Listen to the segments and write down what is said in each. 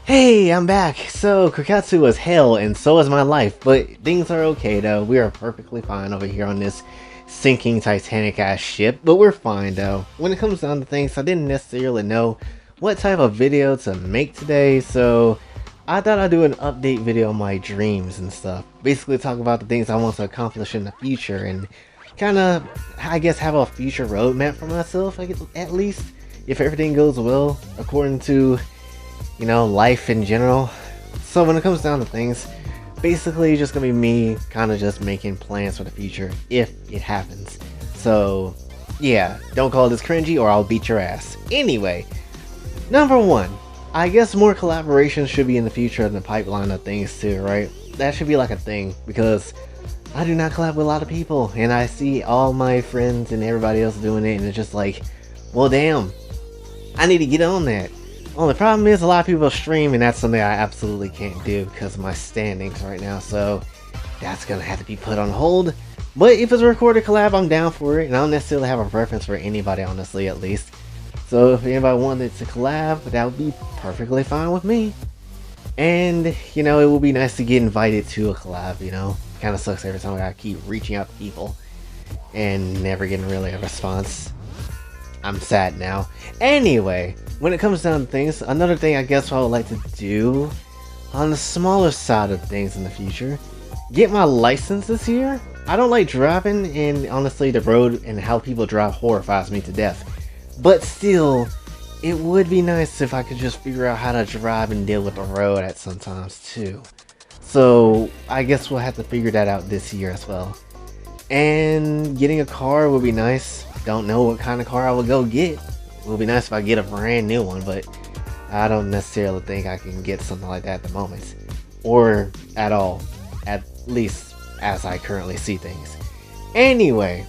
Hey, I'm back. So, Kokatsu was hell, and so was my life, but things are okay though. We are perfectly fine over here on this sinking Titanic ass ship, but we're fine though. When it comes down to things, I didn't necessarily know what type of video to make today, so I thought I'd do an update video on my dreams and stuff. Basically, talk about the things I want to accomplish in the future and kind of, I guess, have a future roadmap for myself, at least, if everything goes well, according to life in general. So when it comes down to things, basically just gonna be me kind of just making plans for the future if it happens. So yeah, don't call this cringy or I'll beat your ass. Anyway, number one, I guess more collaborations should be in the future in the pipeline of things too, right? That should be like a thing because I do not collab with a lot of people and I see all my friends and everybody else doing it and it's just like, well damn, I need to get on that. Only problem is a lot of people stream and that's something I absolutely can't do because of my standings right now, so that's gonna have to be put on hold. But if it's a recorded collab, I'm down for it, and I don't necessarily have a preference for anybody, honestly, at least. So if anybody wanted to collab, that would be perfectly fine with me. And, it would be nice to get invited to a collab, Kinda sucks every time I gotta keep reaching out to people and never getting really a response. I'm sad now. Anyway, when it comes down to things, another thing I guess what I would like to do on the smaller side of things in the future, get my license this year. I don't like driving, and honestly the road and how people drive horrifies me to death. But still, it would be nice if I could just figure out how to drive and deal with the road at sometimes too. So I guess we'll have to figure that out this year as well. And getting a car would be nice. Don't know what kind of car I would go get. It would be nice if I get a brand new one, but I don't necessarily think I can get something like that at the moment. Or at all. At least as I currently see things. Anyway,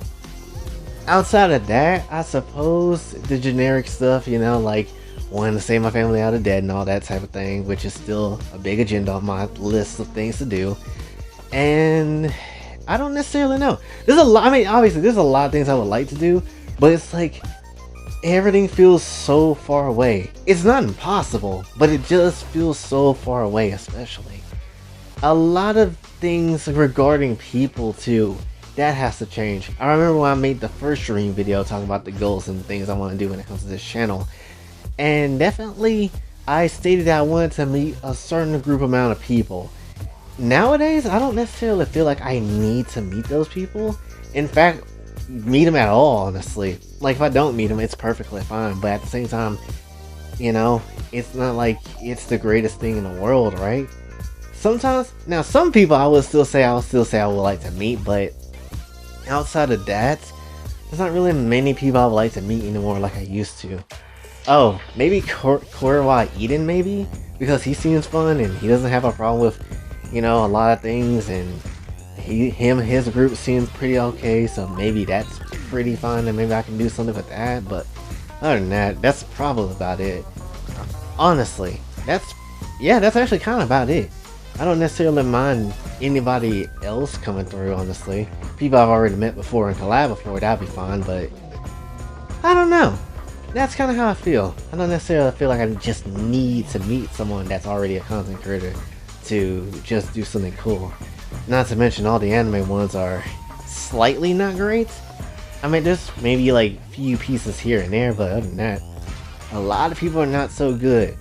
outside of that, I suppose the generic stuff, like wanting to save my family out of debt and all that type of thing, which is still a big agenda on my list of things to do. And I don't necessarily know. There's a lot, obviously there's a lot of things I would like to do, but it's like everything feels so far away. It's not impossible, but it just feels so far away, especially. A lot of things regarding people too, that has to change. I remember when I made the first dream video talking about the goals and things I want to do when it comes to this channel. And definitely I stated that I wanted to meet a certain group amount of people. Nowadays, I don't necessarily feel like I need to meet those people. In fact, meet them at all, honestly. Like, if I don't meet them, it's perfectly fine. But at the same time, it's not like it's the greatest thing in the world, right? Sometimes, now some people I would still say I would like to meet, but outside of that, there's not really many people I would like to meet anymore like I used to. Oh, maybe Korwa Eden, maybe? Because he seems fun and he doesn't have a problem with a lot of things, and his group seems pretty okay, so maybe that's pretty fun and maybe I can do something with that. But other than that, that's probably about it. Honestly, that's actually kind of about it. I don't necessarily mind anybody else coming through, honestly. People I've already met before and collab before, that'd be fine, but I don't know. That's kind of how I feel. I don't necessarily feel like I just need to meet someone that's already a content creator to just do something cool. Not to mention all the anime ones are slightly not great. There's maybe like few pieces here and there, but other than that, a lot of people are not so good.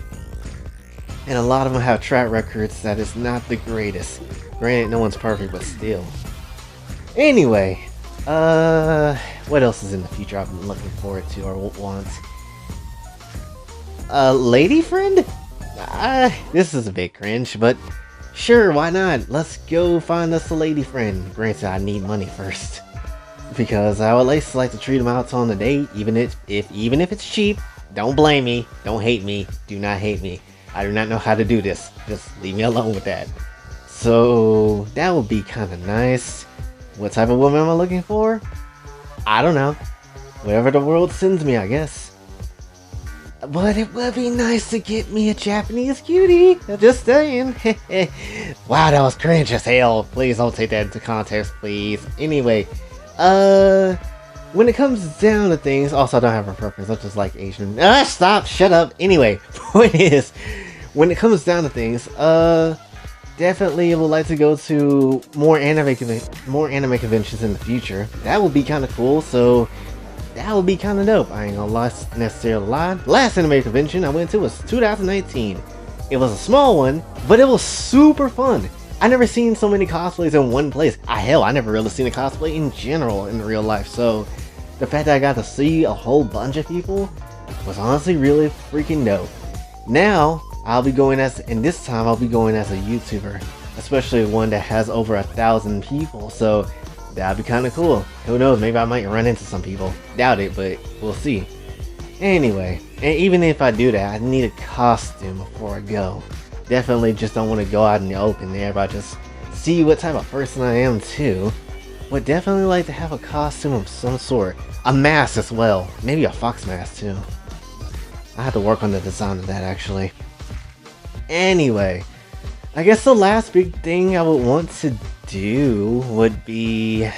And a lot of them have track records that is not the greatest. Granted, no one's perfect, but still. Anyway, what else is in the future I've been looking forward to or want? Lady friend? This is a bit cringe, but sure, why not? Let's go find us a lady friend. Granted, I need money first. Because I would at least like to treat them out on a date, even if it's cheap. Don't blame me. Don't hate me. Do not hate me. I do not know how to do this. Just leave me alone with that. So that would be kind of nice. What type of woman am I looking for? I don't know. Whatever the world sends me, I guess. But it would be nice to get me a Japanese cutie. Just saying. Wow, that was cringe as hell. Please don't take that into context, please. Anyway, when it comes down to things, also I don't have a preference. I just like Asian. Stop. Shut up. Anyway, point is, when it comes down to things, definitely would like to go to more anime conventions in the future. That would be kind of cool. So that would be kind of dope. I ain't gonna necessarily lie. Last anime convention I went to was 2019. It was a small one, but it was super fun. I never seen so many cosplays in one place. Hell, I never really seen a cosplay in general in real life. So the fact that I got to see a whole bunch of people was honestly really freaking dope. Now I'll be going and this time I'll be going as a YouTuber, especially one that has over 1,000 people, so that'd be kind of cool. Who knows, maybe I might run into some people. Doubt it, but we'll see. Anyway, and even if I do that, I need a costume before I go. Definitely just don't want to go out in the open there, but just see what type of person I am too. Would definitely like to have a costume of some sort. A mask as well, maybe a fox mask too. I have to work on the design of that actually. Anyway, I guess the last big thing I would want to do would be, I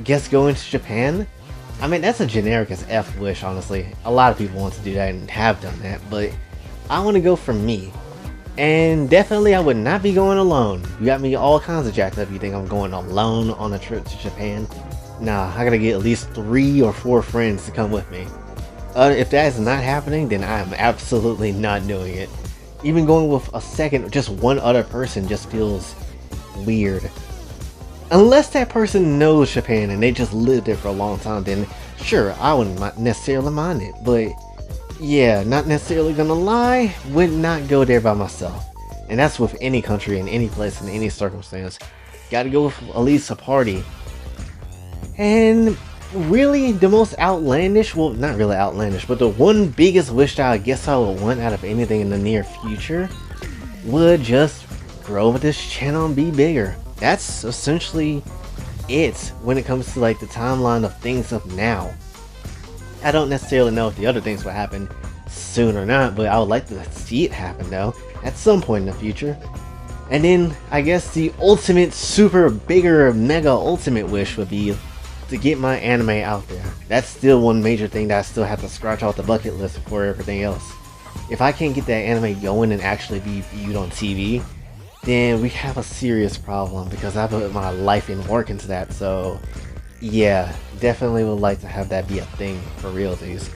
guess, going to Japan. I mean, that's a generic as F wish, honestly. A lot of people want to do that and have done that, but I want to go for me. And definitely I would not be going alone. You got me all kinds of jacked up. You think I'm going alone on a trip to Japan? Nah, I gotta get at least 3 or 4 friends to come with me. If that is not happening, then I am absolutely not doing it. Even going with a second, just one other person just feels weird. Unless that person knows Japan and they just lived there for a long time, then sure, I wouldn't necessarily mind it. But yeah, not necessarily gonna lie, would not go there by myself. And that's with any country, in any place, in any circumstance. Gotta go with at least a party. And really, the most outlandish, well, not really outlandish, but the one biggest wish that I guess I would want out of anything in the near future would just grow with this channel and be bigger. That's essentially it when it comes to like the timeline of things of now. I don't necessarily know if the other things will happen soon or not, but I would like to see it happen though, at some point in the future. And then, I guess the ultimate, super, bigger, mega ultimate wish would be to get my anime out there. That's still one major thing that I still have to scratch off the bucket list before everything else. If I can't get that anime going and actually be viewed on TV, then we have a serious problem because I put my life and work into that. So yeah, definitely would like to have that be a thing for realties.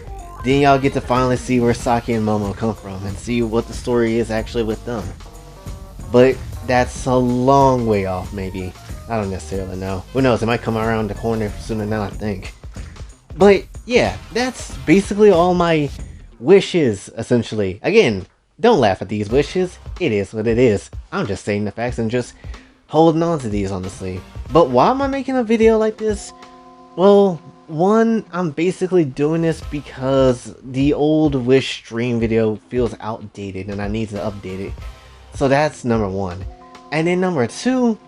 Then y'all get to finally see where Saki and Momo come from and see what the story is actually with them. But that's a long way off, maybe. I don't necessarily know. Who knows, it might come around the corner sooner than I think. But yeah, that's basically all my wishes, essentially. Again, don't laugh at these wishes. It is what it is. I'm just saying the facts and just holding on to these, honestly. But why am I making a video like this? Well, one, I'm basically doing this because the old wish stream video feels outdated and I need to update it. So that's number one. And then number two,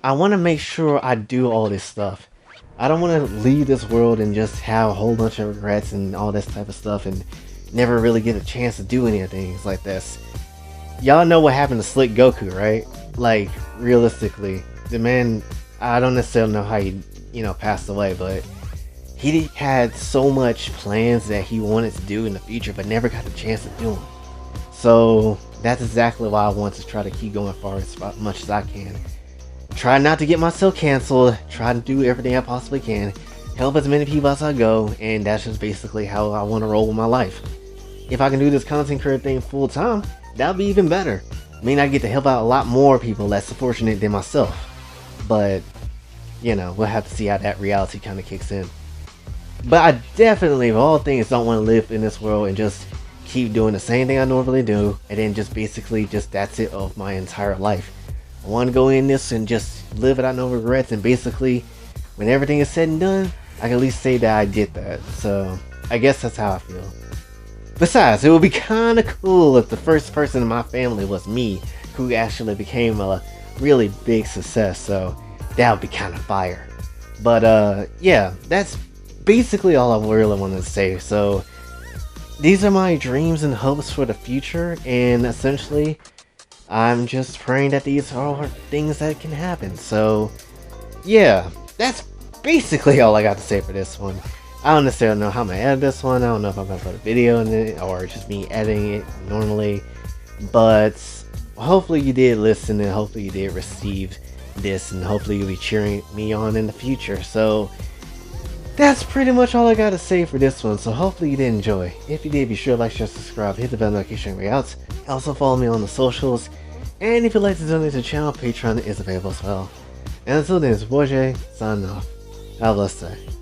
I want to make sure I do all this stuff. I don't want to leave this world and just have a whole bunch of regrets and all this type of stuff and never really get a chance to do any of things like this. Y'all know what happened to Slick Goku, right? Like, realistically, the man, I don't necessarily know how he, passed away, but he had so much plans that he wanted to do in the future, but never got the chance to do them. So that's exactly why I want to try to keep going far as much as I can. Try not to get myself canceled, try to do everything I possibly can, help as many people as I go, and that's just basically how I want to roll with my life. If I can do this content creator thing full time, that'll be even better. I mean, I get to help out a lot more people less fortunate than myself. But, we'll have to see how that reality kind of kicks in. But I definitely, of all things, don't want to live in this world and just keep doing the same thing I normally do, and then just basically that's it of my entire life. I want to go in this and just live without no regrets, and basically, when everything is said and done, I can at least say that I did that. So, I guess that's how I feel. Besides, it would be kind of cool if the first person in my family was me, who actually became a really big success, so that would be kind of fire. But yeah, that's basically all I really wanted to say. So these are my dreams and hopes for the future, and essentially I'm just praying that these are things that can happen. So yeah, that's basically all I got to say for this one. I don't necessarily know how I'm gonna edit this one. I don't know if I'm gonna put a video in it or just me editing it normally. But hopefully you did listen and hopefully you did receive this, and hopefully you'll be cheering me on in the future. So that's pretty much all I gotta say for this one. So hopefully you did enjoy. If you did, be sure to like, share, subscribe, hit the bell notification ring out. Also follow me on the socials. And if you'd like to donate to the channel, Patreon is available as well. And until then, it's boy Jay, signing off. Have a blessed day.